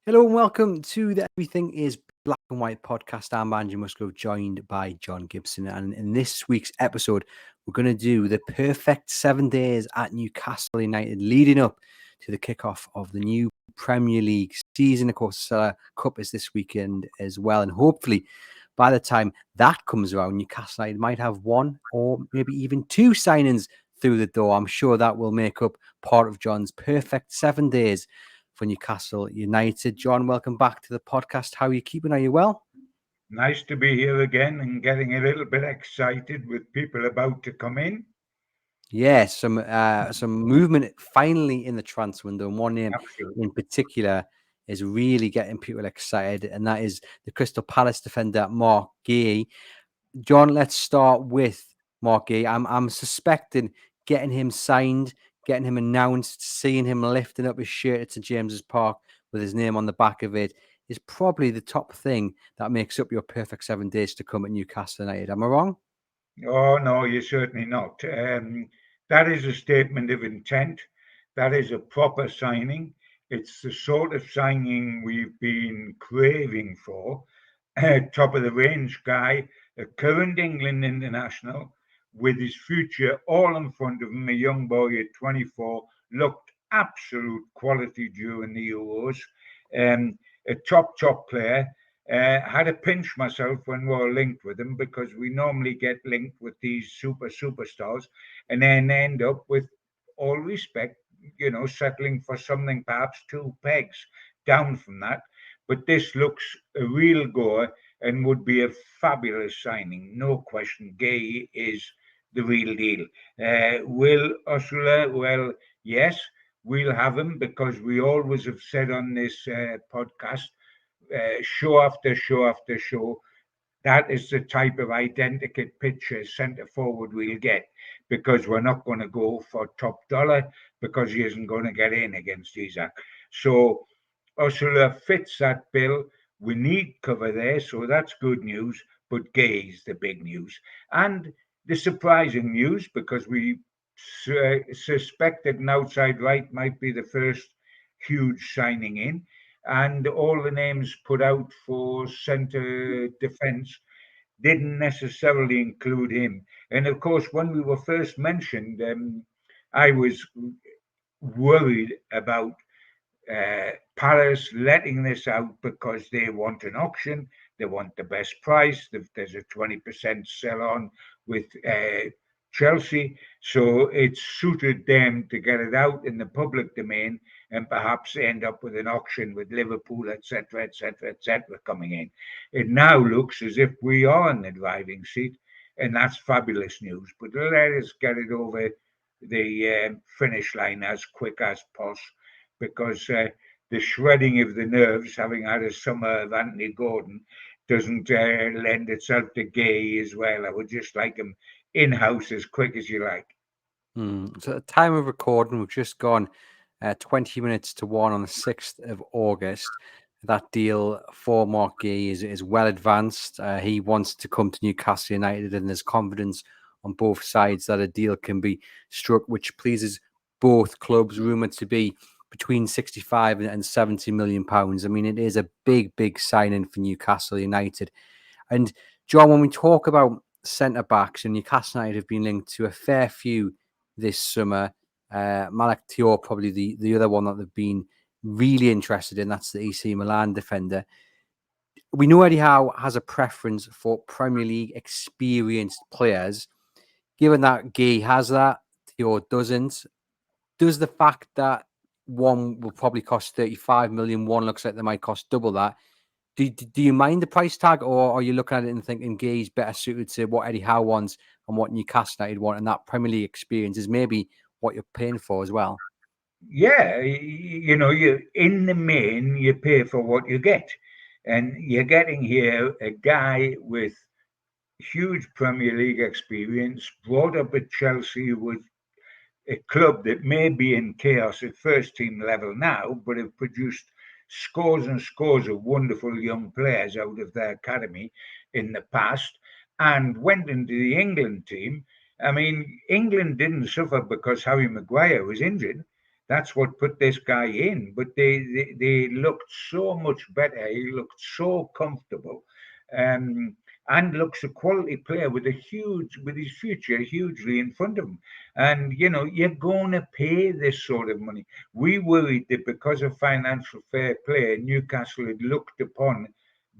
Hello and welcome to the Everything is Black and White podcast. I'm Andrew Musgrove, joined by John Gibson. And in this week's episode, we're going to do the perfect 7 days at Newcastle United leading up to the kickoff of the new Premier League season. Of course, Cup is this weekend as well. And hopefully, by the time that comes around, Newcastle United might have one or maybe even two signings through the door. I'm sure that will make up part of John's perfect 7 days for Newcastle United. John, welcome back to the podcast. How are you keeping? Are you well? Nice to be here again and getting a little bit excited with people about to come in. Yeah, some movement finally in the transfer window, and one name Absolutely. in particular is really getting people excited, and that is the Crystal Palace defender Marc Guehi. John, let's start with Marc Guehi. I'm suspecting getting him signed, getting him announced, seeing him lifting up his shirt at St James's Park with his name on the back of it is probably the top thing that makes up your perfect 7 days to come at Newcastle United. Am I wrong? Oh, no, you're certainly not. That is a statement of intent. That is a proper signing. It's the sort of signing we've been craving for. Top of the range guy, a current England international, with his future all in front of him, a young boy at 24, looked absolute quality during the Euros. Um, a top player. Had to pinch myself when we were linked with him because we normally get linked with these superstars and then end up with all respect, settling for something perhaps two pegs down from that. But this looks a real goer and would be a fabulous signing. No question. Gay is the real deal. Will Osula? Well, yes, we'll have him because we always have said on this podcast, show after show after show, that is the type of identical pitcher centre forward we'll get because we're not going to go for top dollar because he isn't going to get in against Isaac. So Ursula fits that bill. We need cover there, so that's good news. But Gay is the big news. And the surprising news, because we suspected an outside right might be the first huge signing in, and all the names put out for centre defence didn't necessarily include him. And of course, when we were first mentioned, I was worried about Paris letting this out because they want an auction, they want the best price. There's a 20% sell on with Chelsea, so it suited them to get it out in the public domain and perhaps end up with an auction with Liverpool, etc., etc., etc., coming in. It now looks as if we are in the driving seat, and that's fabulous news. But let us get it over the finish line as quick as possible because the shredding of the nerves, having had a summer of Anthony Gordon, doesn't lend itself to Gay as well. I would just like him in house as quick as you like. So at the time of recording, we've just gone 20 minutes to 1 on the 6th of August. That deal for Marc Guehi is well advanced. He wants to come to Newcastle United, and there's confidence on both sides that a deal can be struck, which pleases both clubs, rumoured to be between 65 and 70 million pounds. I mean, it is a big signing for Newcastle United. And John, when we talk about centre backs, and Newcastle United have been linked to a fair few this summer. Malak Thior, probably the other one that they've been really interested in. That's the AC Milan defender. We know Eddie Howe has a preference for Premier League experienced players. Given that Gay has that, Thior doesn't. Does the fact that one will probably cost 35 million, one looks like they might cost double that, do you mind the price tag, or are you looking at it and thinking Gay's better suited to what Eddie Howe wants and what Newcastle United want, and that Premier League experience is maybe what you're paying for as well? Yeah, you in the main you pay for what you get, and you're getting here a guy with huge Premier League experience, brought up at Chelsea with a club that may be in chaos at first team level now, but have produced scores and scores of wonderful young players out of their academy in the past and went into the England team. I mean, England didn't suffer because Harry Maguire was injured. That's what put this guy in. But they looked so much better. He looked so comfortable, um, and looks a quality player with his future hugely in front of him. And you're going to pay this sort of money. We worried that because of financial fair play, Newcastle had looked upon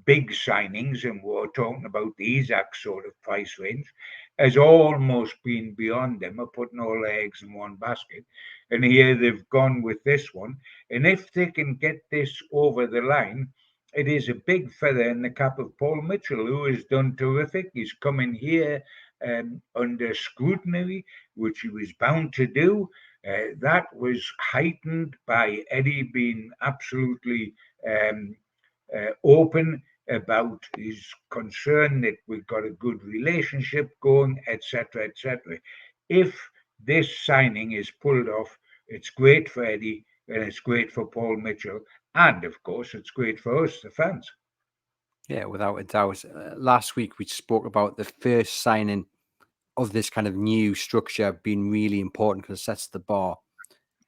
big signings, and we're talking about the Isaac sort of price range, has almost been beyond them, are putting all their eggs in one basket. And here they've gone with this one. And if they can get this over the line, it is a big feather in the cap of Paul Mitchell, who has done terrific. He's come in here under scrutiny, which he was bound to do. That was heightened by Eddie being absolutely open about his concern that we've got a good relationship going, etc., etc. If this signing is pulled off, it's great for Eddie and it's great for Paul Mitchell, and of course, it's great for us, the fans. Yeah, without a doubt. Last week we spoke about the first signing of this kind of new structure being really important because it sets the bar.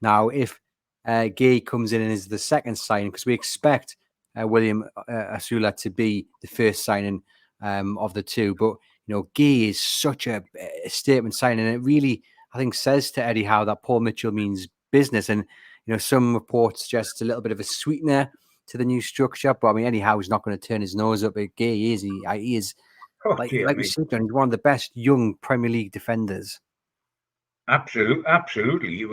Now, if Guehi comes in and is the second signing, because we expect William Osula to be the first signing of the two, but Guehi is such a statement signing, and it really, I think, says to Eddie Howe that Paul Mitchell means business. And some reports suggest a little bit of a sweetener to the new structure, but I mean, Eddie Howe is not going to turn his nose up at Guehi, is he? He is like you said, John, he's one of the best young Premier League defenders. Absolutely.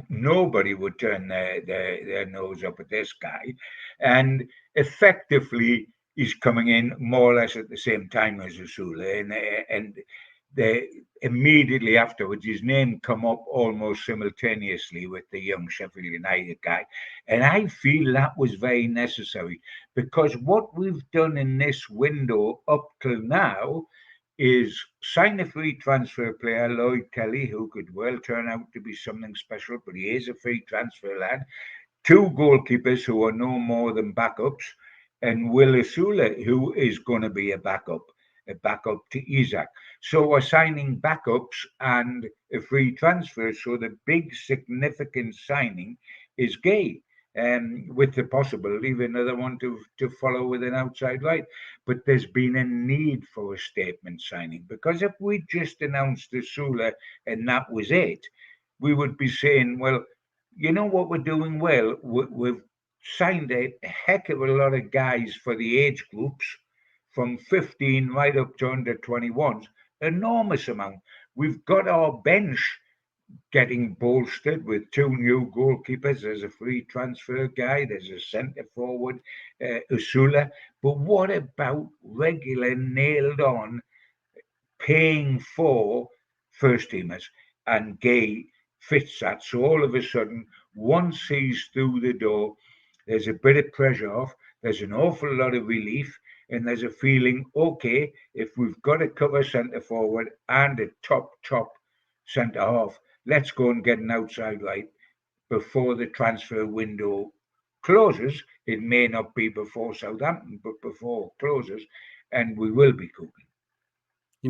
Nobody would turn their nose up at this guy, and effectively he's coming in more or less at the same time as Osula, and immediately afterwards his name come up almost simultaneously with the young Sheffield United guy, and I feel that was very necessary because what we've done in this window up till now is sign a free transfer player, Lloyd Kelly, who could well turn out to be something special, but he is a free transfer lad. Two goalkeepers who are no more than backups, and Will Osula, who is going to be a backup to Isaac. So we're signing backups and a free transfer. So the big significant signing is Guehi, with the possibility of another one to follow with an outside right. But there's been a need for a statement signing, because if we just announced Osula and that was it, we would be saying, well, you know what we're doing well? We've signed a heck of a lot of guys for the age groups from 15 right up to under 21s, enormous amount. We've got our bench getting bolstered with two new goalkeepers. There's a free transfer guy, there's a centre forward, Osula. But what about regular nailed on paying for first teamers? And Guehi fits that. So all of a sudden, once he's through the door, there's a bit of pressure off, there's an awful lot of relief, and there's a feeling, okay, if we've got a cover centre forward and a top centre half, let's go and get an outside right before the transfer window closes. It may not be before Southampton, but before it closes, and we will be cooking.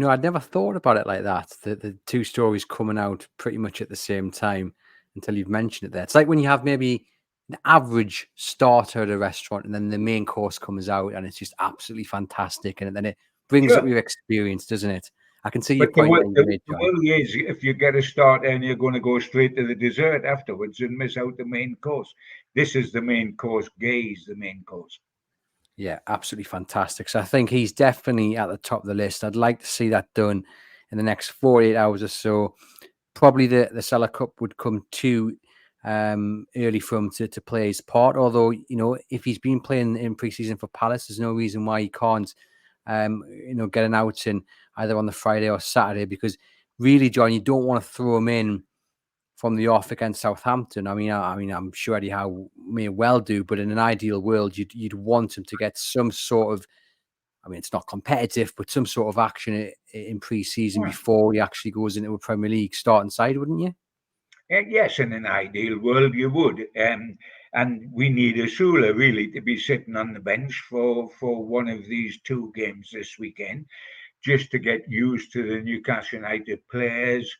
I'd never thought about it like that. The two stories coming out pretty much at the same time until you've mentioned it there. It's like when you have maybe an average starter at a restaurant and then the main course comes out and it's just absolutely fantastic. And then it brings up your experience, doesn't it? I can see your But point there you made, the John. worry is if you get a starter and you're going to go straight to the dessert afterwards and miss out the main course. This is the main course. Guehi's the main course. Yeah, absolutely fantastic. So I think he's definitely at the top of the list. I'd like to see that done in the next 48 hours or so. Probably the Salah Cup would come too early for him to play his part. Although, if he's been playing in pre-season for Palace, there's no reason why he can't, get an outing either on the Friday or Saturday. Because really, John, you don't want to throw him in from the off against Southampton. I mean, I'm sure Eddie Howe may well do, but in an ideal world, you'd want him to get some sort of, I mean, it's not competitive, but some sort of action in pre-season before he actually goes into a Premier League starting side, wouldn't you? Yes, in an ideal world, you would. And we need Osula really to be sitting on the bench for one of these two games this weekend, just to get used to the Newcastle United players.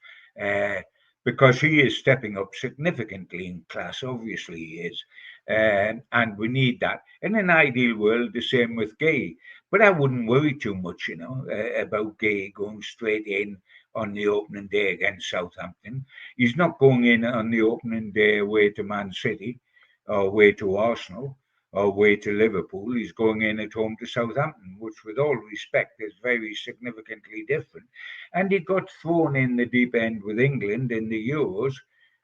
because he is stepping up significantly in class. Obviously, he is. And we need that. In an ideal world, the same with Guehi. But I wouldn't worry too much, about Guehi going straight in on the opening day against Southampton. He's not going in on the opening day away to Man City or away to Arsenal or away to Liverpool. He's going in at home to Southampton, which, with all respect, is very significantly different. And he got thrown in the deep end with England in the Euros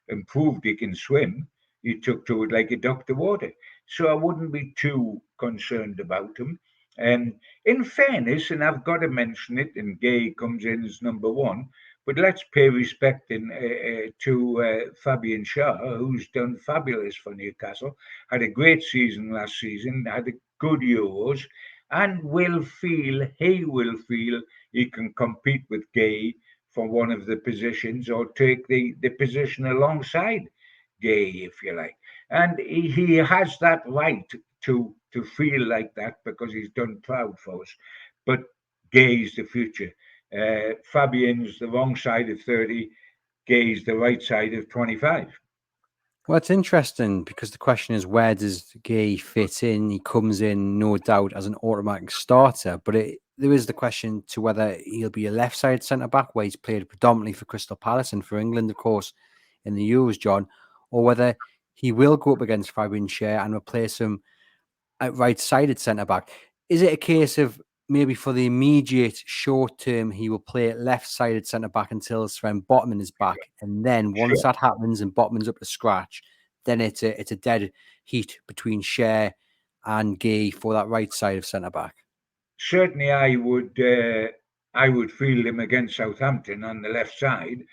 and proved he can swim. He took to it like a duck to water. So I wouldn't be too concerned about him. And in fairness, and I've got to mention it, and Gay comes in as number one, but let's pay respect to Fabian Schär, who's done fabulous for Newcastle, had a great season last season, had a good Euros, and he will feel he can compete with Gay for one of the positions or take the position alongside Gay, if you like. And he has that right to feel like that because he's done proud for us. But Gay's the future. Fabian's the wrong side of 30, Gay's the right side of 25. Well, it's interesting because the question is, where does Guehi fit in? He comes in, no doubt, as an automatic starter, but there is the question to whether he'll be a left-sided centre-back, where he's played predominantly for Crystal Palace and for England, of course, in the Euros, John, or whether he will go up against Fabian Schär and replace him at right-sided centre-back. Is it a case of maybe for the immediate short term, he will play at left-sided centre-back until Sven Botman is back, and then once Sure. that happens and Botman's up to scratch, then it's a dead heat between Schär and Guehi for that right side of centre-back? Certainly, I would field him against Southampton on the left side,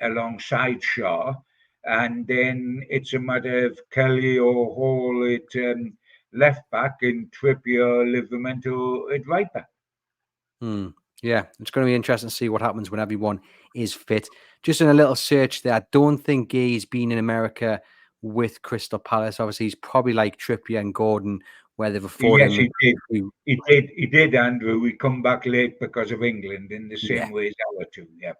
alongside Shaw, and then it's a matter of Kelly or Hall at left back and Trippier, Livramento at right back. Yeah, it's going to be interesting to see what happens when everyone is fit. Just in a little search there, I don't think Gay's been in America with Crystal Palace. Obviously, he's probably like Trippier and Gordon, where they've afforded Yes, him. he did. He did, Andrew. We come back late because of England in the Yeah. same way as our two. Yeah.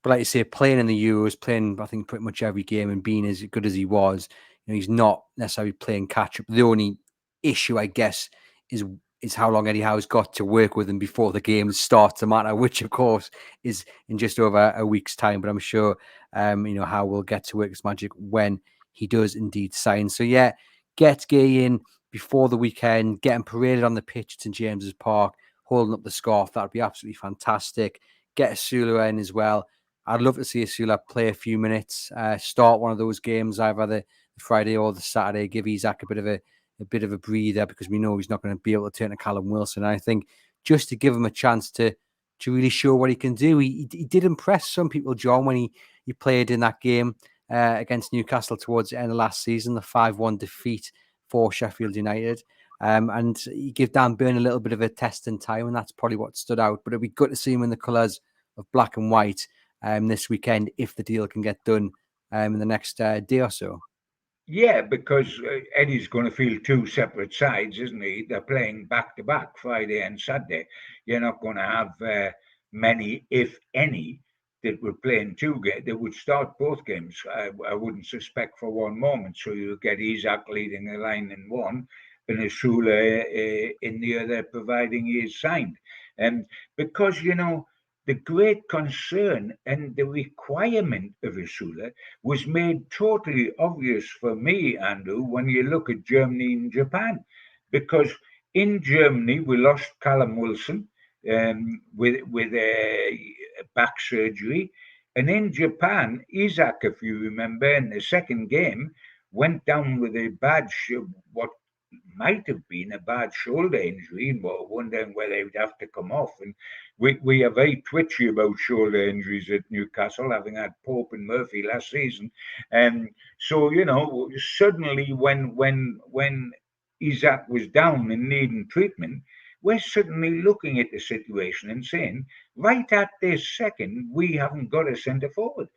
But like you say, playing in the Euros, playing, I think, pretty much every game and being as good as he was, he's not necessarily playing catch up. The only issue, I guess, is how long Eddie Howe's got to work with him before the game starts to matter, which, of course, is in just over a week's time. But I'm sure, Howe will get to work his magic when he does indeed sign. So, yeah, get Gay in before the weekend, get him paraded on the pitch at St James's Park, holding up the scarf. That would be absolutely fantastic. Get Osula in as well. I'd love to see Osula play a few minutes, start one of those games, either the Friday or the Saturday, give Isak a bit of a breather, because we know he's not going to be able to turn to Callum Wilson. And I think just to give him a chance to really show what he can do. He did impress some people, John, when he played in that game against Newcastle towards the end of last season, the 5-1 defeat for Sheffield United. And he gave Dan Burn a little bit of a test in time, and that's probably what stood out. But it'd be good to see him in the colours of black and white this weekend if the deal can get done in the next day or so. Yeah, because Eddie's going to feel two separate sides, isn't he? They're playing back to back, Friday and Saturday. You're not going to have many, if any, that would play in two games. They would start both games. I wouldn't suspect for one moment. So you get Isak leading the line in one, and Osula in the other, providing he is signed. And because the great concern and the requirement of Osula was made totally obvious for me, Andrew, when you look at Germany and Japan. Because in Germany, we lost Callum Wilson with a back surgery. And in Japan, Isak, if you remember, in the second game, went down with a bad, what might have been a bad shoulder injury, and we're wondering whether he would have to come off. And we are very twitchy about shoulder injuries at Newcastle, having had Pope and Murphy last season. And so, suddenly when Isak was down and needing treatment, we're suddenly looking at the situation and saying, right at this second, we haven't got a centre forward.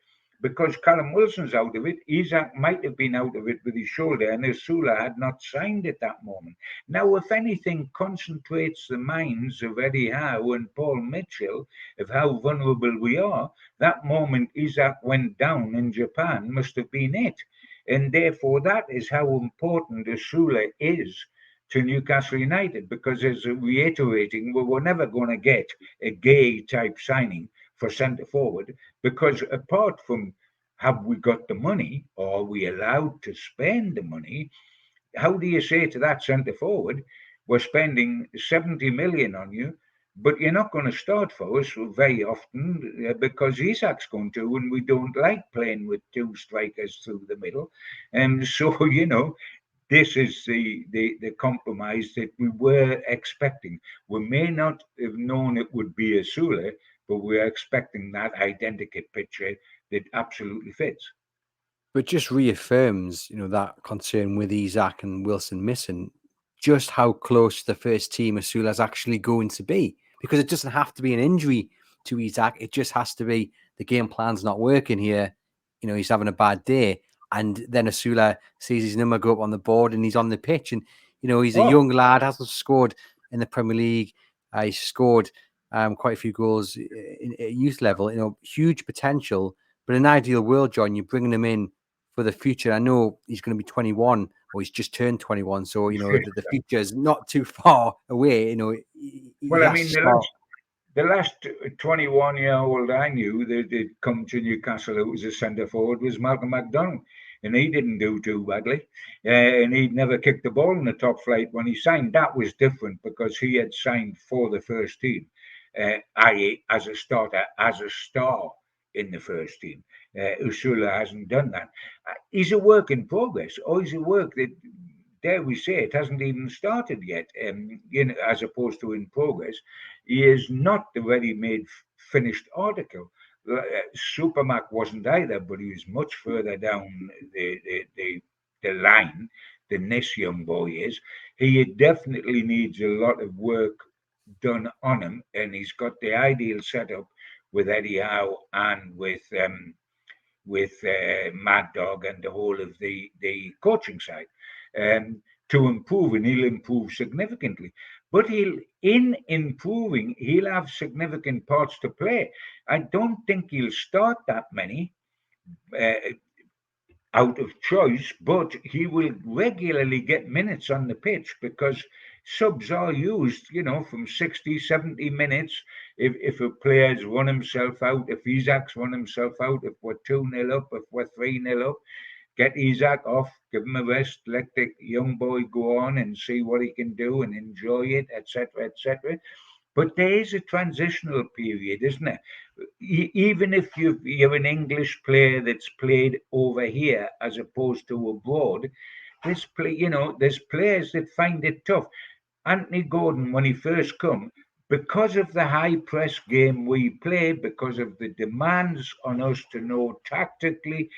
because Callum Wilson's out of it. Isaac might have been out of it with his shoulder, and Osula had not signed at that moment. Now, if anything concentrates the minds of Eddie Howe and Paul Mitchell of how vulnerable we are, that moment Isaac went down in Japan must have been it. And therefore, that is how important Osula is to Newcastle United, because as reiterating, we were never going to get a Gay type signing for centre forward, because apart from have we got the money or are we allowed to spend the money, how do you say to that centre forward, we're spending 70 million on you, but you're not going to start for us very often because Isak's going to, and we don't like playing with two strikers through the middle. And so, this is the compromise that we were expecting. We may not have known it would be a Sule, but we're expecting that identical picture that absolutely fits. But just reaffirms, that concern with Isaac and Wilson missing, just how close the first team Osula is actually going to be. Because it doesn't have to be an injury to Isaac. It just has to be the game plan's not working here. He's having a bad day. And then Osula sees his number go up on the board and he's on the pitch. And, he's a young lad, hasn't scored in the Premier League. He's scored quite a few goals at youth level, huge potential. But in an ideal world, John, you're bringing him in for the future. I know he's going to be 21 or he's just turned 21. So, the future is not too far away. Well, I mean, the last 21-year-old I knew that had come to Newcastle who was a centre forward was Malcolm McDonald. And he didn't do too badly. And he'd never kicked the ball in the top flight. When he signed, that was different because he had signed for the first team, i.e., as a starter, as a star in the first team. Osula hasn't done that. He's a work in progress, or he's a work that, dare we say, it hasn't even started yet, as opposed to in progress. He is not the ready-made finished article. Supermac wasn't either, but he was much further down the line than this young boy is. He definitely needs a lot of work done on him, and he's got the ideal setup with Eddie Howe and with Mad Dog and the whole of the coaching side to improve, and he'll improve significantly. But in improving, he'll have significant parts to play. I don't think he'll start that many out of choice, but he will regularly get minutes on the pitch because subs are used, from 60, 70 minutes. If a player's run himself out, if Isaac's run himself out, if we're 2-0 up, if we're 3-0 up, get Isaac off, give him a rest, let the young boy go on and see what he can do and enjoy it, etc., etc. But there is a transitional period, isn't there? Even if you're an English player that's played over here as opposed to abroad, there's players that find it tough. Anthony Gordon, when he first come, because of the high press game we play, because of the demands on us to know tactically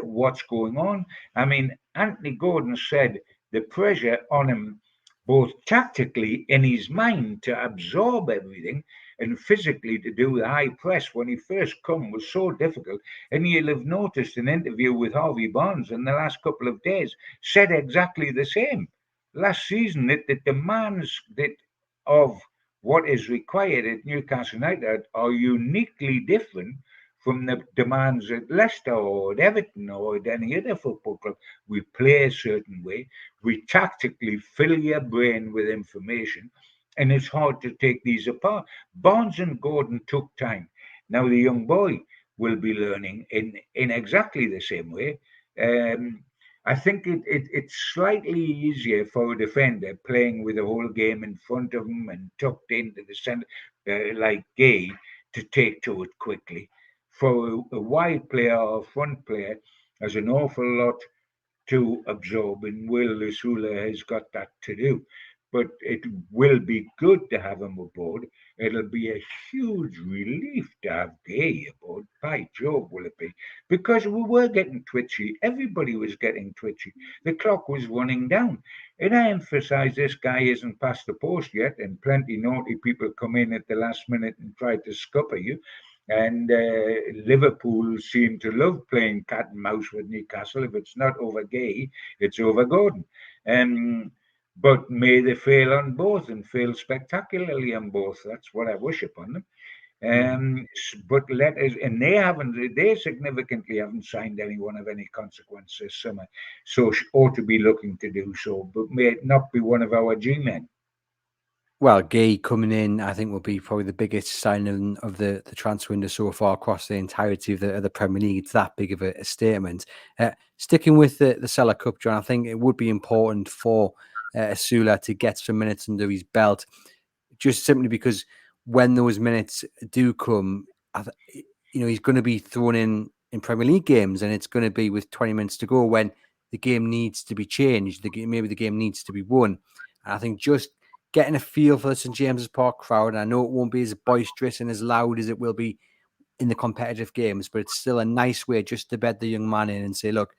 what's going on. I mean, Anthony Gordon said the pressure on him, both tactically in his mind to absorb everything and physically to do the high press when he first come was so difficult. And you'll have noticed an interview with Harvey Barnes in the last couple of days said exactly the same. Last season, that the demands of what is required at Newcastle United are uniquely different from the demands at Leicester or at Everton or at any other football club. We play a certain way. We tactically fill your brain with information, and it's hard to take these apart. Barnes and Gordon took time. Now the young boy will be learning in exactly the same way. I think it's slightly easier for a defender playing with the whole game in front of him and tucked into the centre, like Guehi, to take to it quickly. For a wide player or front player, there's an awful lot to absorb, and Will Osula has got that to do. But it will be good to have him aboard. It'll be a huge relief to have Gay aboard. By Jove, will it be? Because we were getting twitchy. Everybody was getting twitchy. The clock was running down. And I emphasize this guy isn't past the post yet, and plenty naughty people come in at the last minute and try to scupper you. And Liverpool seem to love playing cat and mouse with Newcastle. If it's not over Guehi, it's over Gordon. Um, but may they fail on both and fail spectacularly on both. That's what I wish upon them. But let us, and they significantly haven't signed anyone of any consequence this summer, so ought to be looking to do so, but may it not be one of our G men. Well, Gay coming in, I think, will be probably the biggest signing of the transfer window so far across the entirety of the Premier League. It's that big of a statement. Sticking with the Seller Cup, John, I think it would be important for Osula to get some minutes under his belt, just simply because when those minutes do come, he's going to be thrown in Premier League games, and it's going to be with 20 minutes to go when the game needs to be changed. Maybe the game needs to be won. And I think just getting a feel for the St James's Park crowd, and I know it won't be as boisterous and as loud as it will be in the competitive games, but it's still a nice way just to bed the young man in and say, look,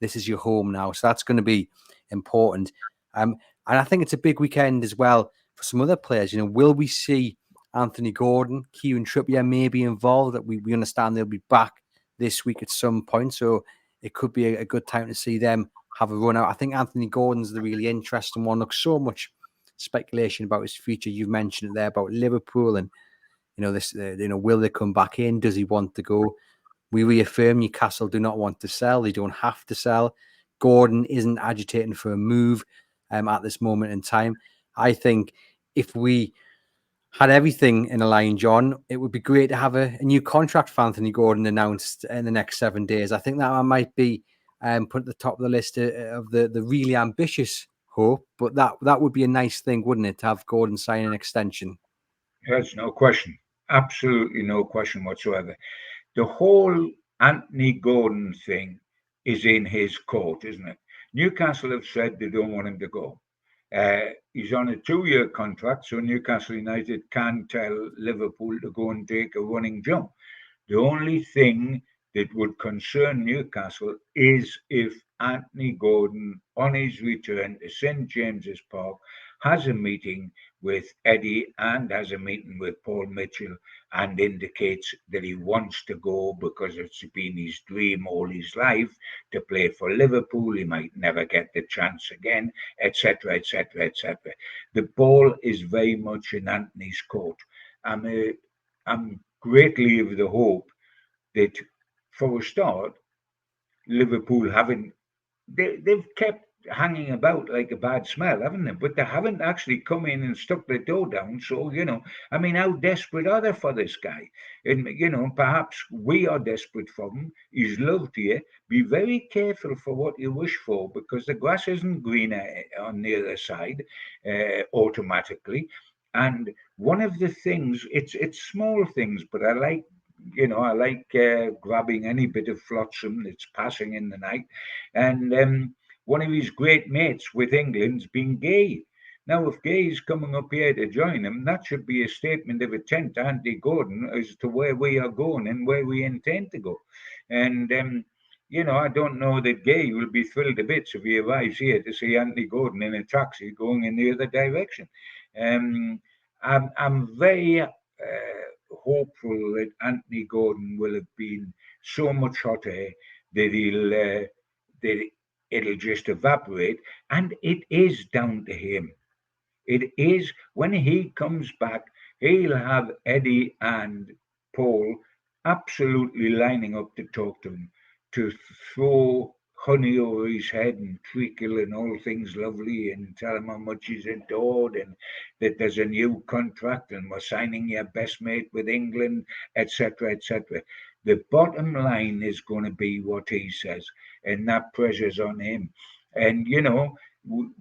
this is your home now. So that's going to be important. And I think it's a big weekend as well for some other players. Will we see Anthony Gordon, Kieran Trippier may be involved? That we understand they'll be back this week at some point. So it could be a good time to see them have a run out. I think Anthony Gordon's the really interesting one. Look, so much speculation about his future. You've mentioned it there about Liverpool and will they come back in? Does he want to go? We reaffirm Newcastle do not want to sell. They don't have to sell. Gordon isn't agitating for a move at this moment in time. I think if we had everything in a line, John, it would be great to have a new contract for Anthony Gordon announced in the next 7 days. I think that might be put at the top of the list of the really ambitious hope, but that would be a nice thing, wouldn't it, to have Gordon sign an extension? There's no question, absolutely no question whatsoever. The whole Anthony Gordon thing is in his court, isn't it? Newcastle have said they don't want him to go. He's on a 2-year contract, so Newcastle United can tell Liverpool to go and take a running jump. The only thing that would concern Newcastle is if Anthony Gordon, on his return to St James's Park, has a meeting with Eddie and has a meeting with Paul Mitchell and indicates that he wants to go because it's been his dream all his life to play for Liverpool. He might never get the chance again, etc., etc., etc. The ball is very much in Anthony's court. I'm greatly of the hope that, for a start, Liverpool haven't they've kept hanging about like a bad smell, haven't they? But they haven't actually come in and stuck their door down. So, I mean, how desperate are they for this guy? And, perhaps we are desperate for him. He's loved here. Be very careful for what you wish for because the grass isn't greener on the other side automatically. And one of the things, it's small things, but I like grabbing any bit of flotsam that's passing in the night. And one of his great mates with England's been Guehi. Now, if Guehi's coming up here to join him, that should be a statement of intent to Andy Gordon as to where we are going and where we intend to go. And, I don't know that Guehi will be thrilled to bits if he arrives here to see Anthony Gordon in a taxi going in the other direction. I'm very hopeful that Anthony Gordon will have been so much hotter that that it'll just evaporate, and it is down to him. It is when he comes back, he'll have Eddie and Paul absolutely lining up to talk to him, to throw honey over his head and treacle and all things lovely and tell him how much he's adored and that there's a new contract and we're signing your best mate with England, etc., etc. The bottom line is going to be what he says, and that pressure's on him. And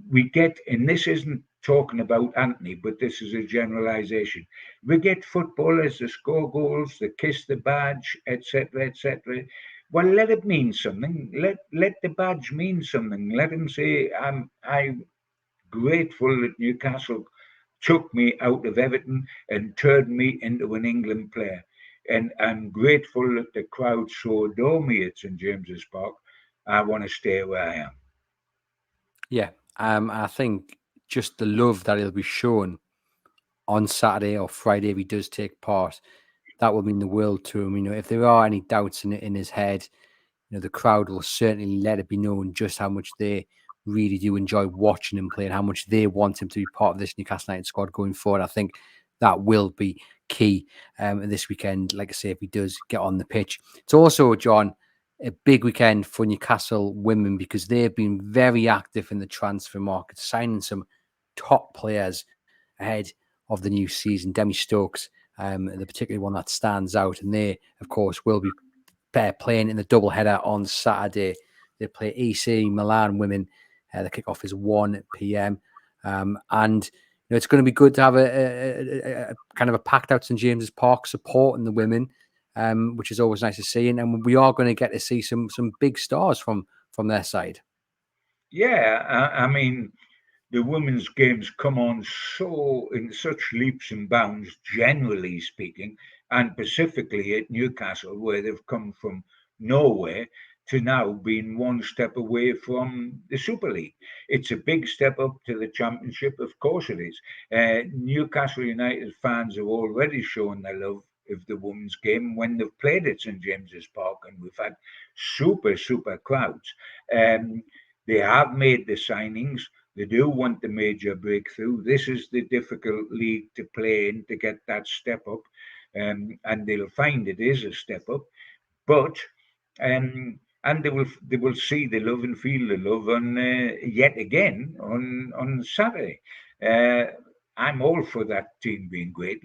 we get, and this isn't talking about Anthony, but this is a generalization. We get footballers that score goals, that kiss the badge, etc., etc. Well, let it mean something. Let the badge mean something. Let him say, I'm grateful that Newcastle took me out of Everton and turned me into an England player. And I'm grateful that the crowd so adore me at St James's Park. I want to stay where I am. Yeah, I think just the love that he'll be shown on Saturday or Friday if he does take part that will mean the world to him. If there are any doubts in his head, the crowd will certainly let it be known just how much they really do enjoy watching him play and how much they want him to be part of this Newcastle United squad going forward. I think that will be key this weekend. Like I say, if he does get on the pitch, it's also, John, a big weekend for Newcastle women because they've been very active in the transfer market, signing some top players ahead of the new season. Demi Stokes, the particular one that stands out, and they, of course, will be playing in the doubleheader on Saturday. They play AC Milan women. The kickoff is 1 p.m. And it's going to be good to have a kind of a packed out St James's Park supporting the women, which is always nice to see. And we are going to get to see some big stars from their side. Yeah, I mean, the women's games come on in such leaps and bounds, generally speaking, and specifically at Newcastle, where they've come from nowhere to now being one step away from the Super League. It's a big step up to the Championship, of course it is. Newcastle United fans have already shown their love of the women's game when they've played at St James's Park, and we've had super crowds. Um, they have made the signings. They do want the major breakthrough. This is the difficult league to play in to get that step up, and they'll find it is a step up. But and they will see the love and feel the love on yet again on Saturday. Uh, I'm all for that team being great.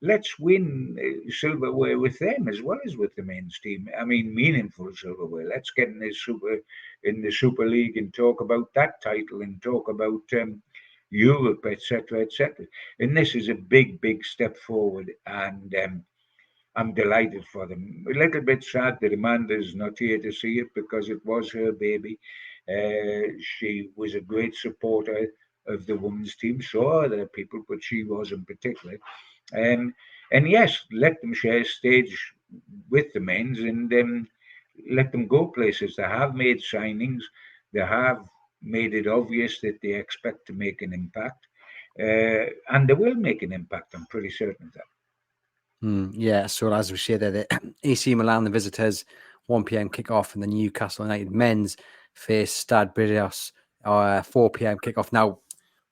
Let's win silverware with them as well as with the men's team. I mean, meaningful silverware. Let's get in the Super League and talk about that title and talk about Europe, etc., etc. And this is a big step forward, and I'm delighted for them. A little bit sad that Amanda's not here to see it because it was her baby. She was a great supporter of the women's team. So are other people, but she was in particular. Um, and yes, let them share stage with the men's and let them go places. They have made signings. They have made it obvious that they expect to make an impact. And they will make an impact, I'm pretty certain of that. Yeah, so as we say there, the AC Milan, the visitors, 1 p.m. kickoff, and the Newcastle United men's face Stade Brigos, 4 p.m. kickoff. Now,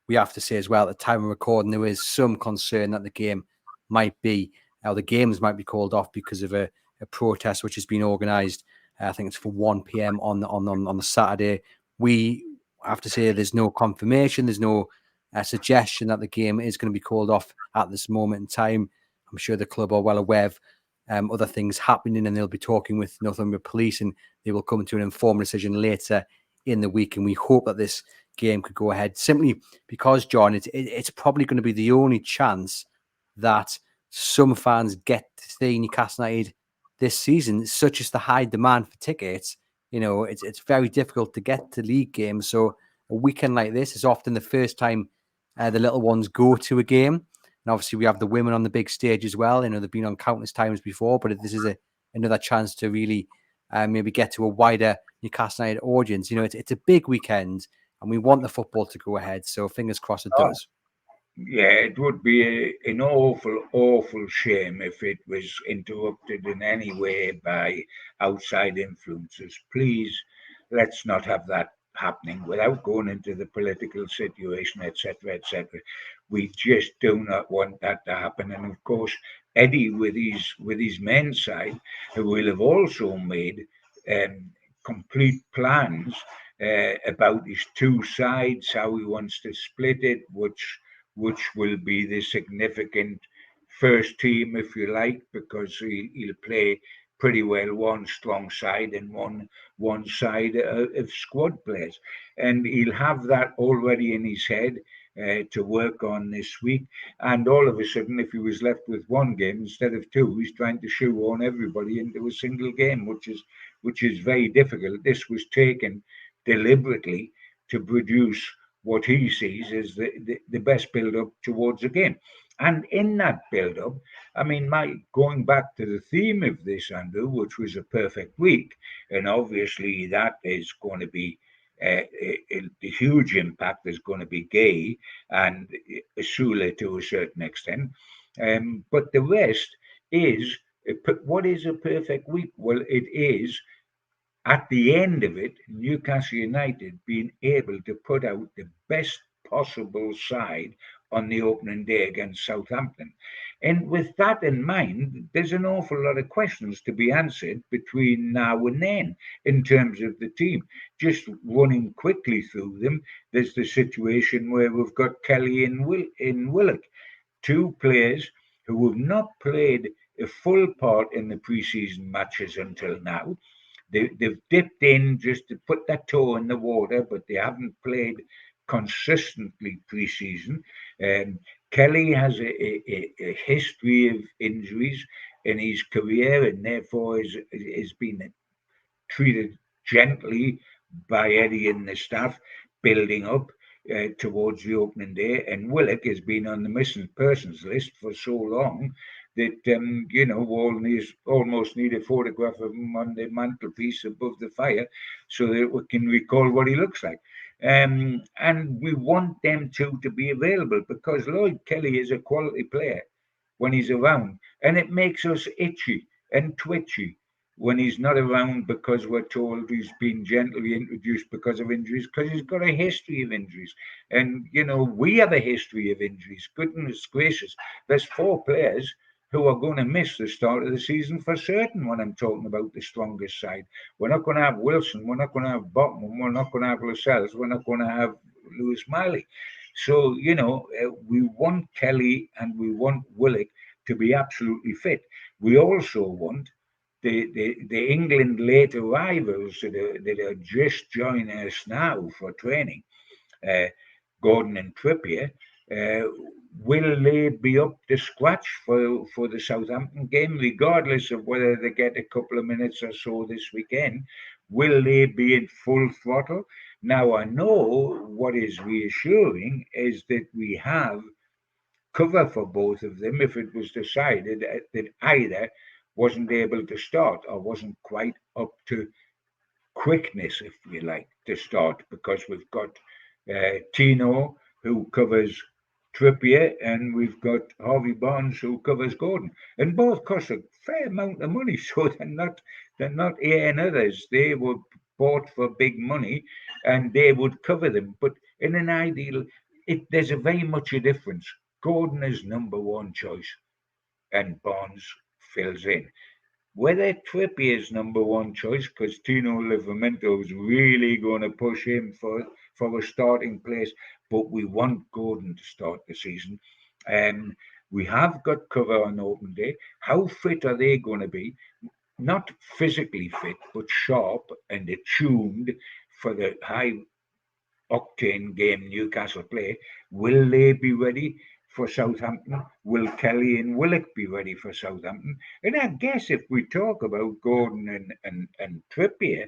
we have to say as well, at the time of recording, there is some concern that the game might be, or the games might be called off because of a protest which has been organised. I think it's for 1 p.m. on the Saturday. We have to say there's no confirmation, there's no suggestion that the game is going to be called off at this moment in time. I'm sure the club are well aware of other things happening, and they'll be talking with Northumbria Police, and they will come to an informed decision later in the week. And we hope that this game could go ahead, simply because, John, it's probably going to be the only chance that some fans get to see Newcastle United this season, such as the high demand for tickets. It's very difficult to get to league games. So a weekend like this is often the first time the little ones go to a game. And obviously, we have the women on the big stage as well. They've been on countless times before, but this is another chance to really maybe get to a wider Newcastle United audience. It's a big weekend, and we want the football to go ahead. So fingers crossed it does. Yeah, it would be an awful shame if it was interrupted in any way by outside influences. Please, let's not have that happening without going into the political situation, etc., etc. We just do not want that to happen. And of course, Eddie, with his men's side, will have also made um, complete plans about his two sides, how he wants to split it, which will be the significant first team, if you like, because he'll play pretty well one strong side and one side of squad players, and he'll have that already in his head to work on this week. And all of a sudden, if he was left with one game instead of two, he's trying to shoehorn everybody into a single game, which is very difficult. This was taken deliberately to produce what he sees as the best build up towards the game. And in that build up, I mean, going back to the theme of this, Andrew, which was a perfect week, and obviously that is going to be the huge impact is going to be Guehi and Osula to a certain extent. But the rest is what is a perfect week? Well, it is at the end of it, Newcastle United being able to put out the best possible side on the opening day against Southampton. And with that in mind, there's an awful lot of questions to be answered between now and then in terms of the team. Just running quickly through them, there's the situation where we've got Kelly and Willock, two players who have not played a full part in the pre-season matches until now. They've dipped in just to put their toe in the water, but they haven't played consistently pre-season. Kelly has a history of injuries in his career, and therefore has been treated gently by Eddie and the staff, building up towards the opening day. And Willock has been on the missing persons list for so long that we almost need a photograph of him on the mantelpiece above the fire so that we can recall what he looks like. And we want them two to be available because Lloyd Kelly is a quality player when he's around, and it makes us itchy and twitchy when he's not around because we're told he's been gently introduced because of injuries, because he's got a history of injuries. And, we have a history of injuries. Goodness gracious. There's four players who are going to miss the start of the season for certain when I'm talking about the strongest side. We're not going to have Wilson. We're not going to have Botman. We're not going to have Lascelles. We're not going to have Lewis Miley. So, we want Kelly and we want Willock to be absolutely fit. We also want the England late arrivals that are just joining us now for training, uh, Gordon and Trippier, will they be up to scratch for the Southampton game, regardless of whether they get a couple of minutes or so this weekend? Will they be in full throttle? Now, I know what is reassuring is that we have cover for both of them if it was decided that either wasn't able to start or wasn't quite up to quickness, if you like, to start, because we've got Tino who covers Trippier and we've got Harvey Barnes who covers Gordon, and both cost a fair amount of money, so they're not here and others. They were bought for big money, and they would cover them. But in an ideal, there's a very much a difference. Gordon is number one choice, and Barnes fills in. Whether Trippier is number one choice, because Tino Livramento is really going to push him for a starting place, but we want Gordon to start the season. We have got cover on open day. How fit are they going to be? Not physically fit, but sharp and attuned for the high octane game Newcastle play. Will they be ready for Southampton? Will Kelly and Willock be ready for Southampton? And I guess if we talk about Gordon and Trippier,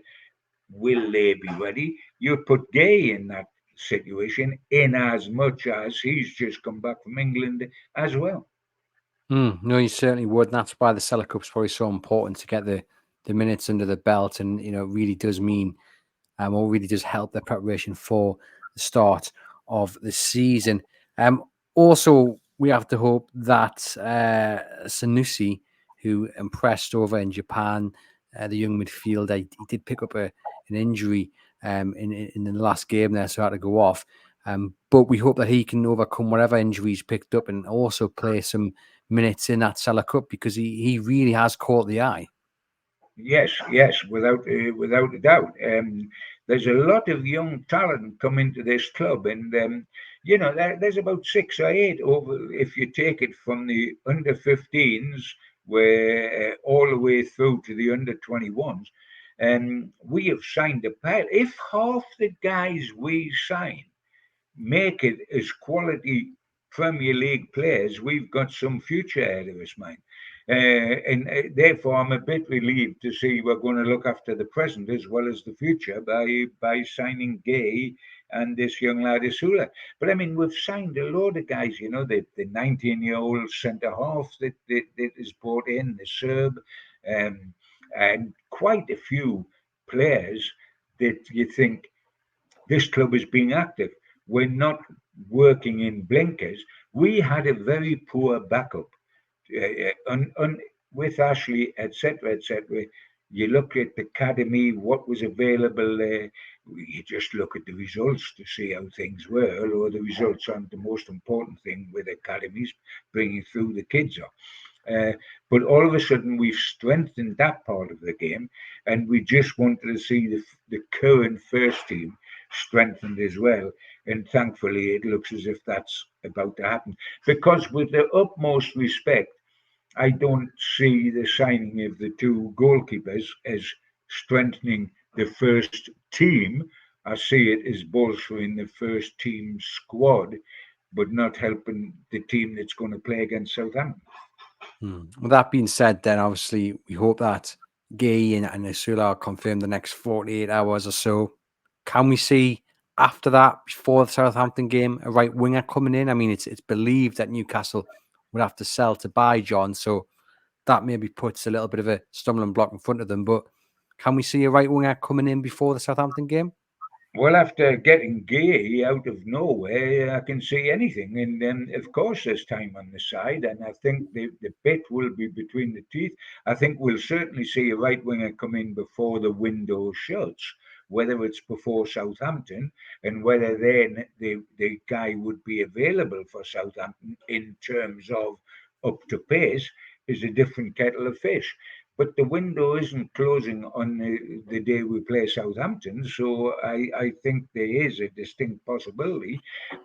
will they be ready? You put Guehi in that situation in as much as he's just come back from England as well. No, you certainly would. And that's why the Cellar Cup's probably so important to get the minutes under the belt. And, it really does mean or really does help their preparation for the start of the season. Also, we have to hope that Sanusi, who impressed over in Japan, the young midfielder, he did pick up an injury in the last game there, so had to go off. But we hope that he can overcome whatever injuries picked up and also play some minutes in that Cellar Cup, because he really has caught the eye. Yes, without a doubt. There's a lot of young talent coming to this club, and there's about 6 or 8 over. If you take it from the under 15s, where all the way through to the under 21s, we have signed a pile. If half the guys we sign make it as quality Premier League players, we've got some future ahead of us, mate. And therefore, I'm a bit relieved to see we're going to look after the present as well as the future by signing Guehi and this young lad Osula. But I mean, we've signed a load of guys. The 19-year-old centre half that is brought in, the Serb, and quite a few players that you think this club is being active. We're not working in blinkers. We had a very poor backup. with Ashley, etc., etc., you look at the academy, what was available there. You just look at the results to see how things were. Although the results aren't the most important thing with academies, bringing through the kids up. Uh, but all of a sudden, we've strengthened that part of the game, and we just wanted to see the current first team strengthened as well. And thankfully, it looks as if that's about to happen. Because, with the utmost respect, I don't see the signing of the two goalkeepers as strengthening the first team. I see it as bolstering the first team squad, but not helping the team that's going to play against Southampton. With that being said, then obviously we hope that Guehi and Osula are confirmed the next 48 hours or so. Can we see after that, before the Southampton game, a right winger coming in? I mean, it's believed that Newcastle would have to sell to buy John, so that maybe puts a little bit of a stumbling block in front of them. But can we see a right winger coming in before the Southampton game? Well, after getting Gay out of nowhere, I can see anything. And then, of course, there's time on the side. And I think the bit will be between the teeth. I think we'll certainly see a right winger come in before the window shuts, whether it's before Southampton and whether then the guy would be available for Southampton in terms of up to pace is a different kettle of fish. But the window isn't closing on the day we play Southampton, so I think there is a distinct possibility.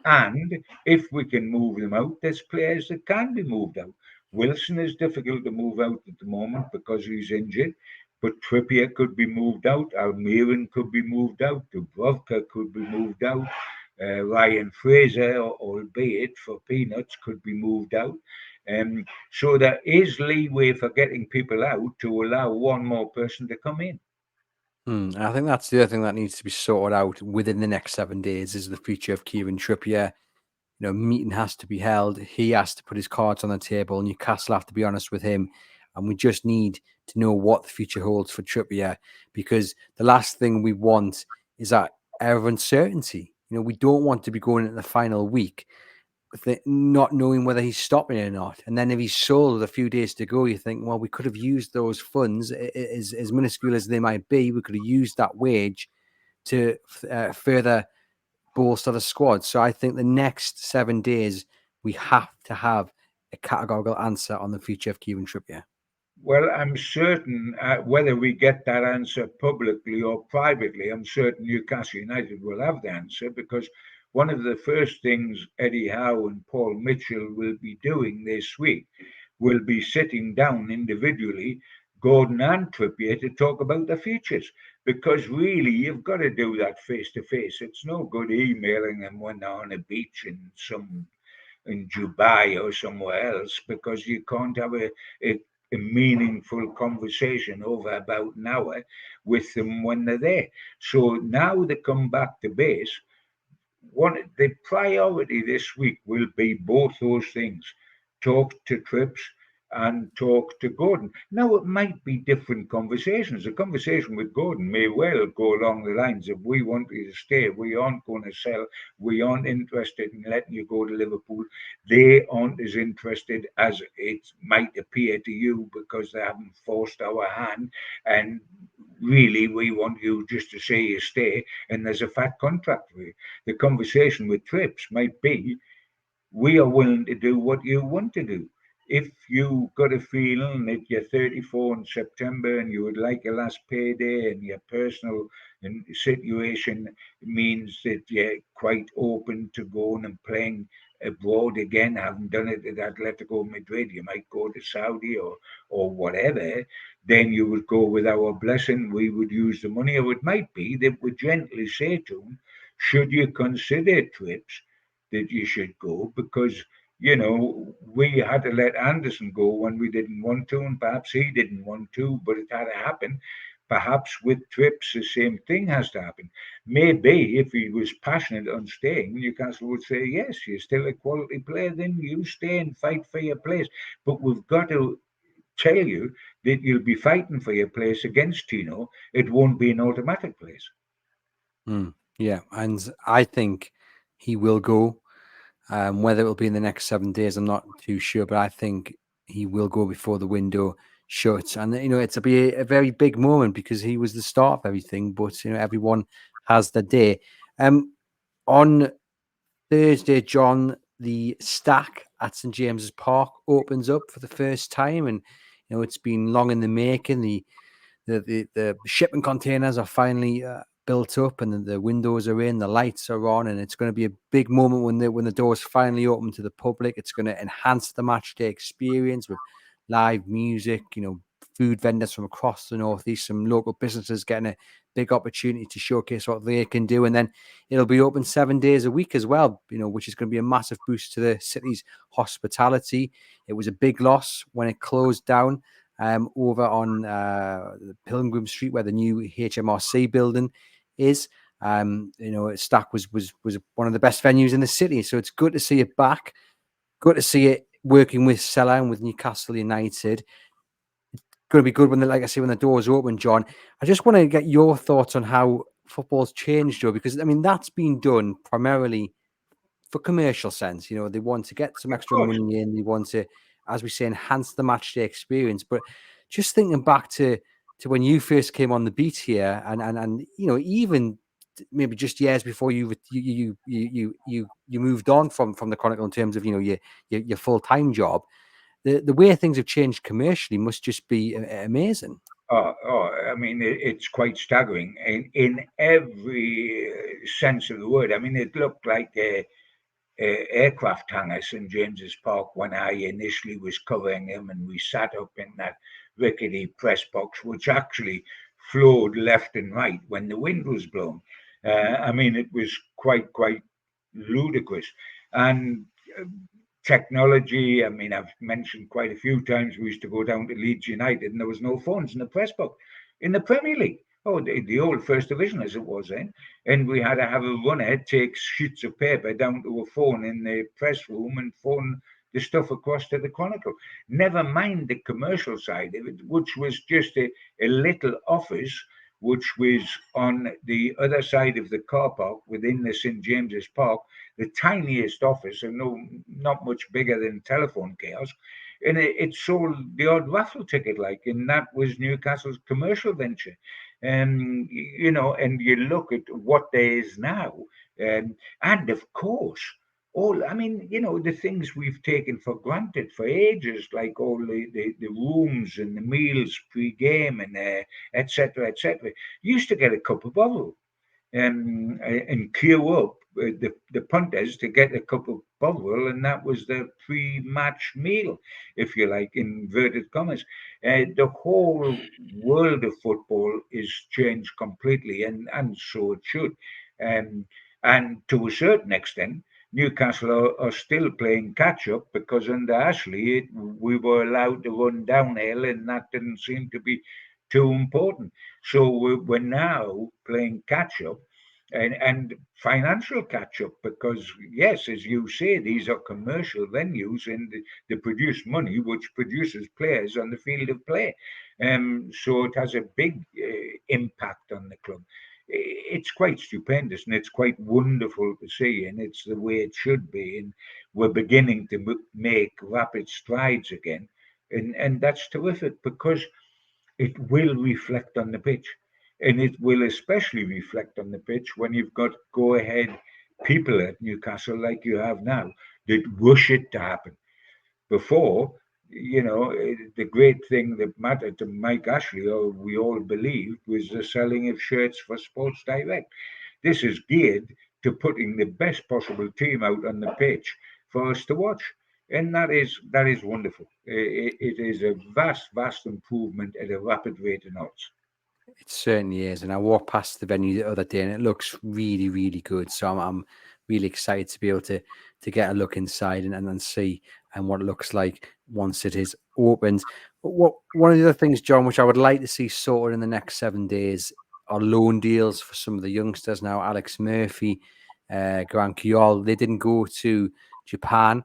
And if we can move them out, there's players that can be moved out. Wilson is difficult to move out at the moment because he's injured, but Trippier could be moved out, Almiron could be moved out, Dubrovka could be moved out, Ryan Fraser, albeit for peanuts, could be moved out. So there is leeway for getting people out to allow one more person to come in. I think that's the other thing that needs to be sorted out within the next 7 days is the future of Kieran Trippier. Meeting has to be held. He has to put his cards on the table. Newcastle have to be honest with him. And we just need to know what the future holds for Trippier, because the last thing we want is that air of uncertainty. We don't want to be going into the final week not knowing whether he's stopping or not. And then if he's sold a few days to go, you think, well, we could have used those funds, as minuscule as they might be, we could have used that wage to further bolster the squad. So I think the next 7 days, we have to have a categorical answer on the future of Kieran Trippier. Well, I'm certain whether we get that answer publicly or privately, I'm certain Newcastle United will have the answer because one of the first things Eddie Howe and Paul Mitchell will be doing this week will be sitting down individually, Gordon and Trippier, to talk about the futures. Because really, you've got to do that face to face. It's no good emailing them when they're on a beach in Dubai or somewhere else because you can't have a meaningful conversation over about an hour with them when they're there. So now they come back to base. The priority this week will be both those things: talk to Trips and talk to Gordon. Now it might be different conversations. A conversation with Gordon may well go along the lines of we want you to stay, we aren't going to sell, we aren't interested in letting you go to Liverpool. They aren't as interested as it might appear to you because they haven't forced our hand, and really we want you just to say you stay and there's a fat contract for you. The conversation with Trips might be, we are willing to do what you want to do. If you got a feeling that you're 34 in September and you would like a last payday and your personal situation means that you're quite open to going and playing abroad again, having done it at Atletico Madrid, you might go to Saudi or whatever, then you would go with our blessing. We would use the money, or it might be that we gently say to them, should you consider Trips, that you should go because we had to let Anderson go when we didn't want to, and perhaps he didn't want to, but it had to happen. Perhaps with Trips, the same thing has to happen. Maybe if he was passionate on staying, Newcastle would say, yes, you're still a quality player, then you stay and fight for your place. But we've got to tell you that you'll be fighting for your place against Tino. It won't be an automatic place. Yeah, and I think he will go. Whether it will be in the next 7 days, I'm not too sure, but I think he will go before the window shut. And it'll be a very big moment because he was the start of everything. But everyone has their day. On Thursday, John, the stack at St James's Park opens up for the first time, and it's been long in the making. The shipping containers are finally built up, and the windows are in, the lights are on, and it's going to be a big moment when the doors finally open to the public. It's going to enhance the match day experience with live music, food vendors from across the northeast, some local businesses getting a big opportunity to showcase what they can do, and then it'll be open 7 days a week as well, which is going to be a massive boost to the city's hospitality. It was a big loss when it closed down over on Pilgrim Street, where the new HMRC building is. Stack was one of the best venues in the city, so it's good to see it back. Good to see it working with Sella and with Newcastle United. It's going to be good when, like I say, when the doors open, John. I just want to get your thoughts on how football's changed, Joe, because that's been done primarily for commercial sense. They want to get some extra money in. They want to, as we say, enhance the match day experience. But just thinking back to when you first came on the beat here, and even maybe just years before you moved on from the Chronicle in terms of your full-time job, the way things have changed commercially must just be amazing. I mean, it's quite staggering in every sense of the word. I mean, it looked like aircraft hangar St James's Park when I initially was covering him, and we sat up in that rickety press box, which actually flowed left and right when the wind was blowing. I mean, it was quite ludicrous. And technology, I mean, I've mentioned quite a few times we used to go down to Leeds United and there was no phones in the press box in the Premier League. Oh, the old First Division as it was then. And we had to have a runner take sheets of paper down to a phone in the press room and phone the stuff across to the Chronicle. Never mind the commercial side of it, which was just a little office which was on the other side of the car park within the St James's Park, the tiniest office, and not much bigger than telephone kiosk. And it sold the odd raffle ticket, and that was Newcastle's commercial venture. And you look at what there is now, and of course, I mean, the things we've taken for granted for ages, like all the rooms and the meals pre-game and et cetera, et cetera. You used to get a cup of bottle and queue up the punters to get a cup of bottle, and that was the pre-match meal, if you like, inverted commas. The whole world of football is changed completely, and so it should. Um, and to a certain extent, Newcastle are still playing catch up because under Ashley we were allowed to run downhill, and that didn't seem to be too important. So we're now playing catch up and financial catch up because, yes, as you say, these are commercial venues and they produce money, which produces players on the field of play. So it has a big impact on the club. It's quite stupendous and it's quite wonderful to see, and it's the way it should be. And we're beginning to make rapid strides again, and that's terrific because it will reflect on the pitch. And it will especially reflect on the pitch when you've got go ahead people at Newcastle like you have now that wish it to happen. Before, the great thing that mattered to Mike Ashley, or we all believed, was the selling of shirts for Sports Direct. This is geared to putting the best possible team out on the pitch for us to watch. And that is wonderful. It is a vast improvement at a rapid rate of knots. It certainly is, and I walked past the venue the other day, and it looks really, really good. So I'm really excited to be able to get a look inside and see what it looks like once it is opened. But one of the other things, John, which I would like to see sorted in the next 7 days are loan deals for some of the youngsters. Now, Alex Murphy, Grant Kiol, they didn't go to Japan.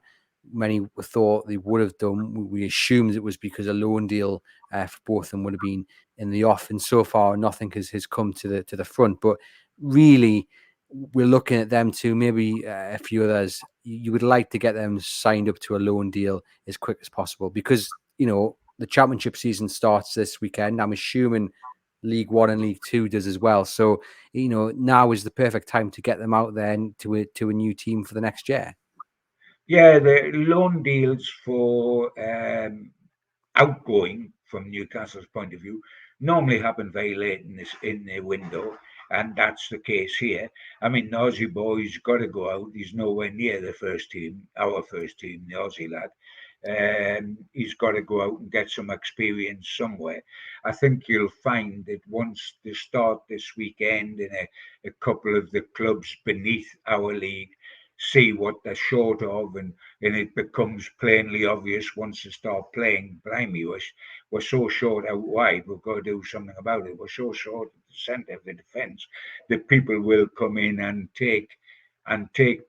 Many thought they would have done. We assumed it was because a loan deal for both of them would have been in the off, and so far nothing has come to the front. But really, we're looking at them too. Maybe a few others. You would like to get them signed up to a loan deal as quick as possible because the championship season starts this weekend. I'm assuming League One and League Two does as well. So, now is the perfect time to get them out there and to a new team for the next year. Yeah, the loan deals for outgoing from Newcastle's point of view normally happen very late in the window, and that's the case here. I mean, the Aussie boy's got to go out. He's nowhere near the first team, our first team, the Aussie lad. He's got to go out and get some experience somewhere. I think you'll find that once they start this weekend in a couple of the clubs beneath our league, see what they're short of, and it becomes plainly obvious once they start playing. Blimey, we're so short out wide, we've got to do something about it. We're so short at the centre of the defence that people will come in and take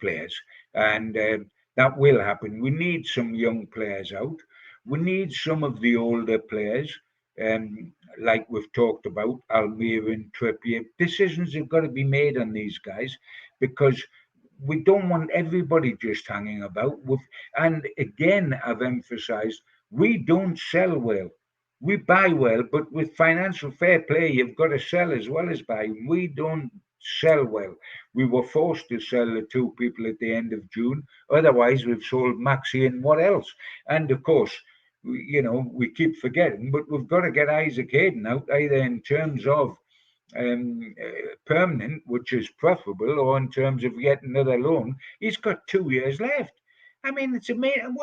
players, and that will happen. We need some young players out. We need some of the older players, like we've talked about, Almira and Trippier. Decisions have got to be made on these guys because we don't want everybody just hanging about. And again, I've emphasised, we don't sell well. We buy well, but with financial fair play, you've got to sell as well as buy. We don't sell well. We were forced to sell the two people at the end of June. Otherwise, we've sold Maxi and what else? And of course, we keep forgetting, but we've got to get Isaac Hayden out either in terms of permanent, which is preferable, or in terms of yet another loan. He's got 2 years left. I mean, it's amazing.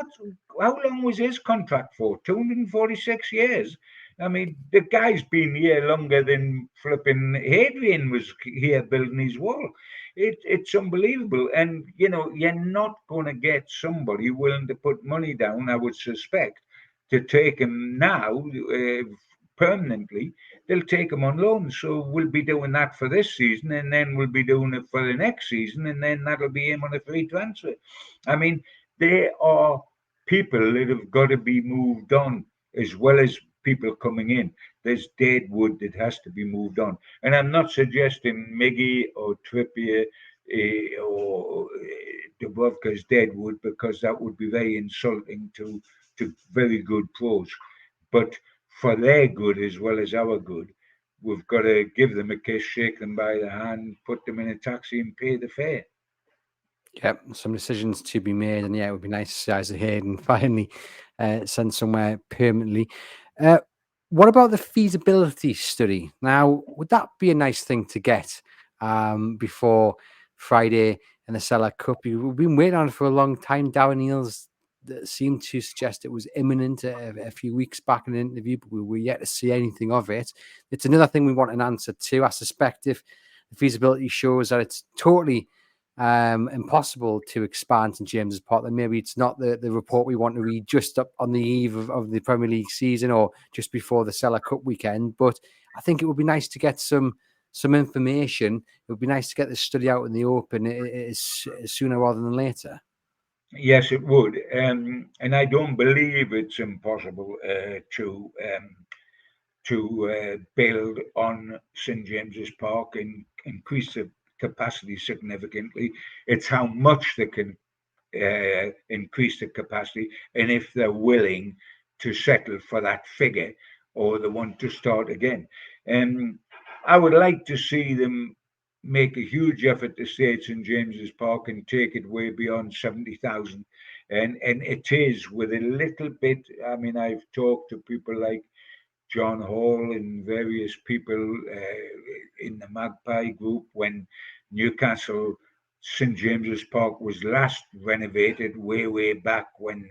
How long was his contract for? 246 years. I mean, the guy's been here longer than flipping Hadrian was here building his wall. It's unbelievable. And, you're not going to get somebody willing to put money down, I would suspect, to take him now permanently. They'll take him on loan. So we'll be doing that for this season, and then we'll be doing it for the next season, and then that'll be him on a free transfer. I mean, there are people that have got to be moved on as well as people coming in. There's dead wood that has to be moved on. And I'm not suggesting Miggy or Trippier or Dubrovka's dead wood, because that would be very insulting to very good pros. But for their good as well as our good, we've got to give them a kiss, shake them by the hand, put them in a taxi and pay the fare. Yeah, some decisions to be made, and it would be nice to see Isaac Hayden finally sent somewhere permanently. What about the feasibility study? Now, would that be a nice thing to get before Friday and the Seller Cup? We've been waiting on it for a long time. Darren Neal's seemed to suggest it was imminent a few weeks back in an interview, but we were yet to see anything of it. It's another thing we want an answer to. I suspect if the feasibility shows that it's totally impossible to expand St James's Park, then maybe it's not the report we want to read just up on the eve of the Premier League season or just before the Seller Cup weekend. But I think it would be nice to get some information. It would be nice to get this study out in the open sooner rather than later. Yes, it would. And I don't believe it's impossible to build on St James's Park and increase the capacity significantly. It's how much they can increase the capacity, and if they're willing to settle for that figure or they want to start again. I would like to see them make a huge effort to stay at St James's Park and take it way beyond 70,000. And it is with a little bit. I mean, I've talked to people like John Hall and various people in the Magpie group when Newcastle St James's Park was last renovated way back when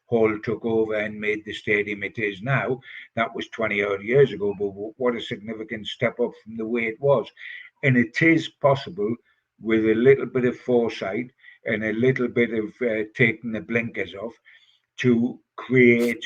Hall took over and made the stadium it is now. That was 20 odd years ago, but what a significant step up from the way it was. And it is possible with a little bit of foresight and a little bit of taking the blinkers off to create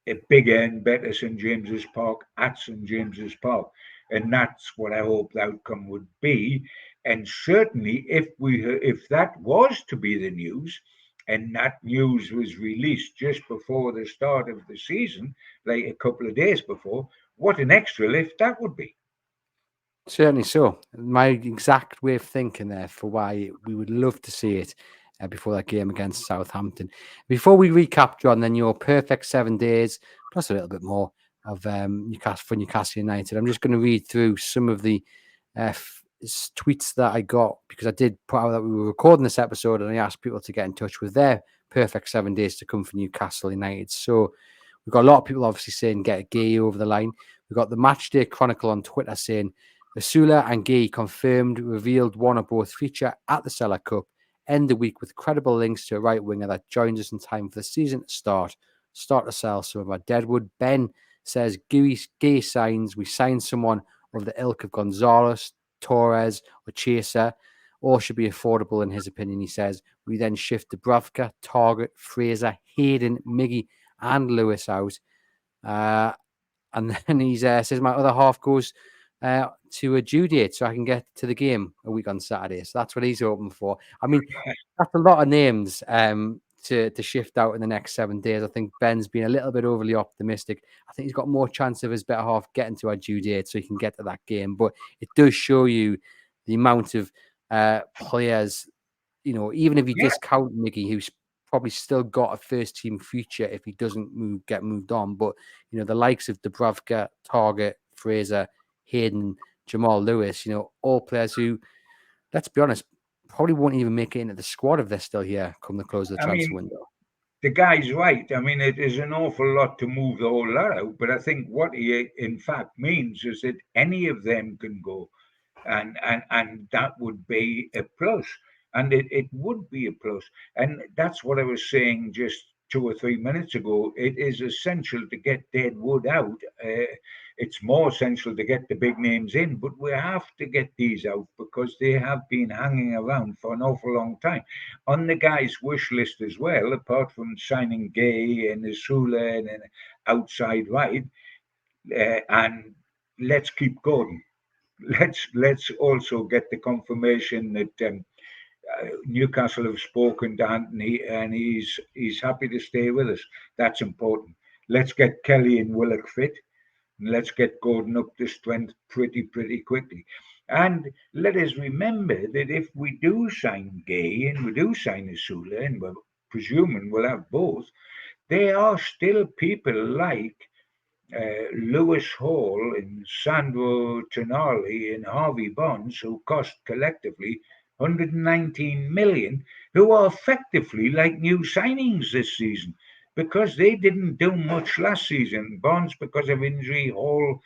a bigger and better St James's Park at St James's Park. And that's what I hope the outcome would be. And certainly, if that was to be the news, and that news was released just before the start of the season, like a couple of days before, what an extra lift that would be. Certainly so. My exact way of thinking there for why we would love to see it before that game against Southampton. Before we recap, John, then your perfect 7 days, plus a little bit more of Newcastle United. I'm just going to read through some of the tweets that I got, because I did put out that we were recording this episode and I asked people to get in touch with their perfect 7 days to come for Newcastle United. So we've got a lot of people obviously saying get Guehi over the line. We've got the Matchday Chronicle on Twitter saying Osula and Guehi confirmed, revealed one or both feature at the Cellar Cup. End the week with credible links to a right winger that joins us in time for the season to start. Start to sell some of our deadwood. Ben says Guehi signs. We signed someone of the ilk of Gonzalez, Torres, or Chaser. All should be affordable in his opinion, he says. We then shift Dubravka, Target, Fraser, Hayden, Miggy, and Lewis out. And then he says my other half goes to a due date so I can get to the game a week on Saturday. So that's what he's hoping for. I mean, that's a lot of names to shift out in the next 7 days. I think Ben's been a little bit overly optimistic. I think he's got more chance of his better half getting to our due date so he can get to that game. But it does show you the amount of players, even if you discount Miggy, who's probably still got a first team future if he doesn't get moved on. But, the likes of Dubravka, Target, Fraser, Hayden, Jamal Lewis, all players who, let's be honest, probably won't even make it into the squad if they're still here come the close of the transfer window. The guy's right. I mean, it is an awful lot to move the whole lot out, but I think what he in fact means is that any of them can go, and that would be a plus, and it would be a plus, and that's what I was saying just 2 or 3 minutes ago. It is essential to get dead wood out. It's more essential to get the big names in, but we have to get these out because they have been hanging around for an awful long time. On the guys' wish list as well, apart from signing Guehi and Osula and an outside right, and let's keep going. Let's also get the confirmation that Newcastle have spoken to Anthony and he's happy to stay with us. That's important. Let's get Kelly and Willock fit. Let's get Gordon up to strength pretty quickly. And let us remember that if we do sign Guehi and we do sign Osula, and we're presuming we'll have both, there are still people like Lewis Hall and Sandro Tonali and Harvey Bonds, who cost collectively 119 million, who are effectively like new signings this season because they didn't do much last season. Bonds because of injury, Hall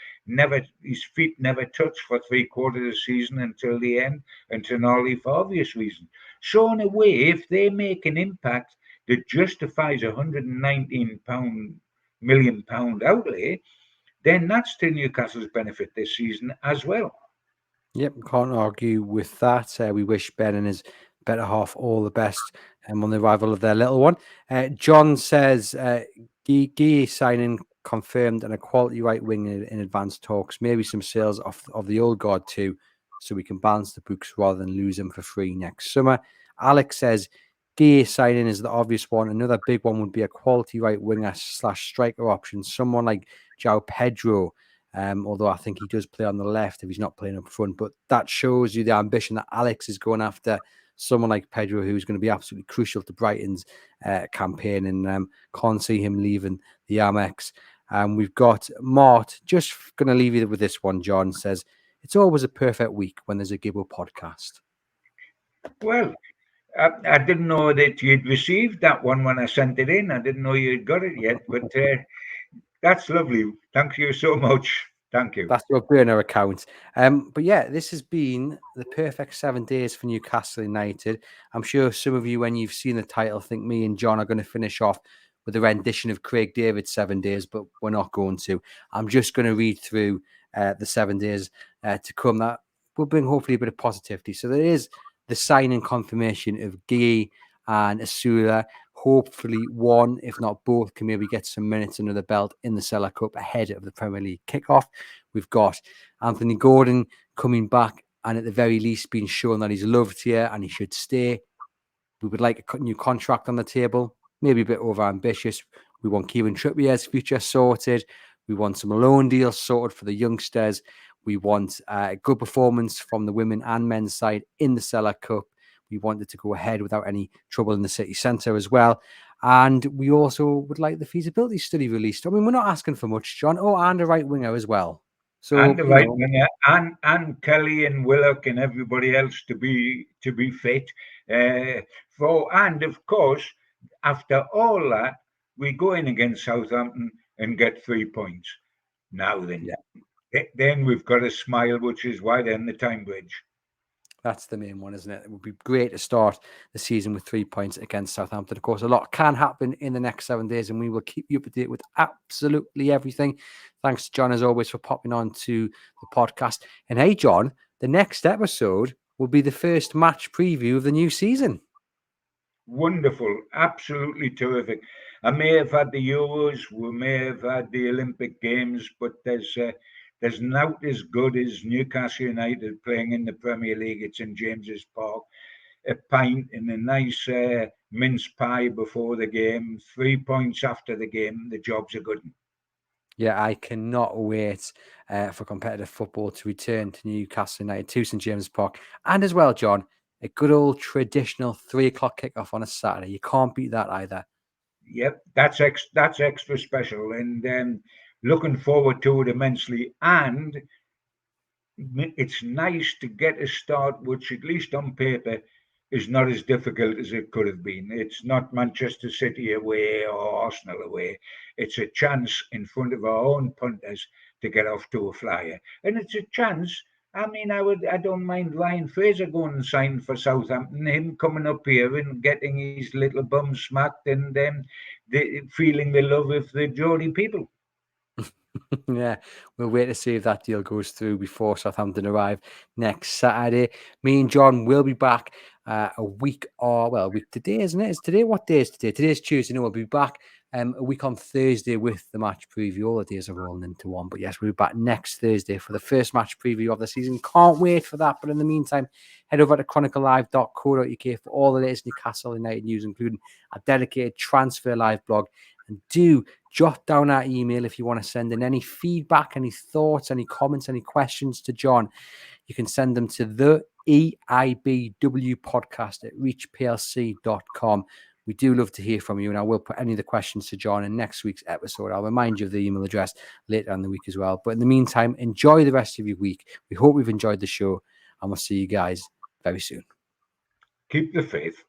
his feet never touched for 3/4 of the season until the end, and Tonali for obvious reasons. So in a way, if they make an impact that justifies £119 million outlay, then that's to Newcastle's benefit this season as well. Yep, can't argue with that. We wish Ben and his better half all the best on the arrival of their little one. John says Guehi signing confirmed and a quality right wing in advanced talks. Maybe some sales of the old guard too, so we can balance the books rather than lose him for free next summer. Alex says Guehi signing is the obvious one. Another big one would be a quality right winger / striker option. Someone like João Pedro. Although I think he does play on the left if he's not playing up front. But that shows you the ambition that Alex is going after someone like Pedro, who's going to be absolutely crucial to Brighton's campaign, and can't see him leaving the Amex. We've got Mart, just going to leave you with this one. John says, it's always a perfect week when there's a Gibbo podcast. Well, I didn't know that you'd received that one when I sent it in. I didn't know you'd got it yet, but that's lovely. Thank you so much. Thank you. That's your burner account. But yeah, this has been the perfect 7 days for Newcastle United. I'm sure some of you, when you've seen the title, think me and John are going to finish off with a rendition of Craig David's 7 days, but we're not going to. I'm just going to read through the 7 days to come that will bring hopefully a bit of positivity. So there is the signing confirmation of Guehi and Osula. Hopefully one, if not both, can maybe get some minutes under the belt in the Cellar Cup ahead of the Premier League kickoff. We've got Anthony Gordon coming back and at the very least being shown that he's loved here and he should stay. We would like a new contract on the table, maybe a bit over-ambitious. We want Kieran Trippier's future sorted. We want some loan deals sorted for the youngsters. We want a good performance from the women and men's side in the Cellar Cup. We wanted to go ahead without any trouble in the city centre as well. And we also would like the feasibility study released. I mean, we're not asking for much, John. Oh, and a right winger as well. So, and the right winger, and Kelly and Willock and everybody else to be fit. And of course, after all that, we go in against Southampton and get 3 points. Now then, then we've got a smile, which is why then the time bridge. That's the main one, isn't it? It would be great to start the season with 3 points against Southampton. Of course, a lot can happen in the next 7 days, and we will keep you up to date with absolutely everything. Thanks to John, as always, for popping on to the podcast. And hey, John, the next episode will be the first match preview of the new season. Wonderful, absolutely terrific. I may have had the Euros, we may have had the Olympic Games, but there's not as good as Newcastle United playing in the Premier League at St James's Park. A pint and a nice mince pie before the game, 3 points after the game, the job's a good one. Yeah, I cannot wait for competitive football to return to Newcastle United, to St James's Park. And as well, John, a good old traditional 3 o'clock kickoff on a Saturday. You can't beat that either. Yep, that's extra special, and looking forward to it immensely. And it's nice to get a start, which at least on paper is not as difficult as it could have been. It's not Manchester City away or Arsenal away. It's a chance in front of our own punters to get off to a flyer, and it's a chance. I mean, I don't mind Ryan Fraser going and signing for Southampton, him coming up here and getting his little bum smacked, and feeling the love of the Geordie people. Yeah, we'll wait to see if that deal goes through before Southampton arrive next Saturday. Me and John will be back a week today, isn't it? Is today? What day is today? Today's Tuesday. No, we'll be back a week on Thursday with the match preview. All the days are rolling into one. But yes, we'll be back next Thursday for the first match preview of the season. Can't wait for that. But in the meantime, head over to chroniclelive.co.uk for all the latest Newcastle United news, including a dedicated transfer live blog. And do jot down our email if you want to send in any feedback, any thoughts, any comments, any questions to John. You can send them to the EIBW podcast at reachplc.com. We do love to hear from you, and I will put any of the questions to John in next week's episode. I'll remind you of the email address later in the week as well. But in the meantime, enjoy the rest of your week. We hope you've enjoyed the show, and we'll see you guys very soon. Keep the faith.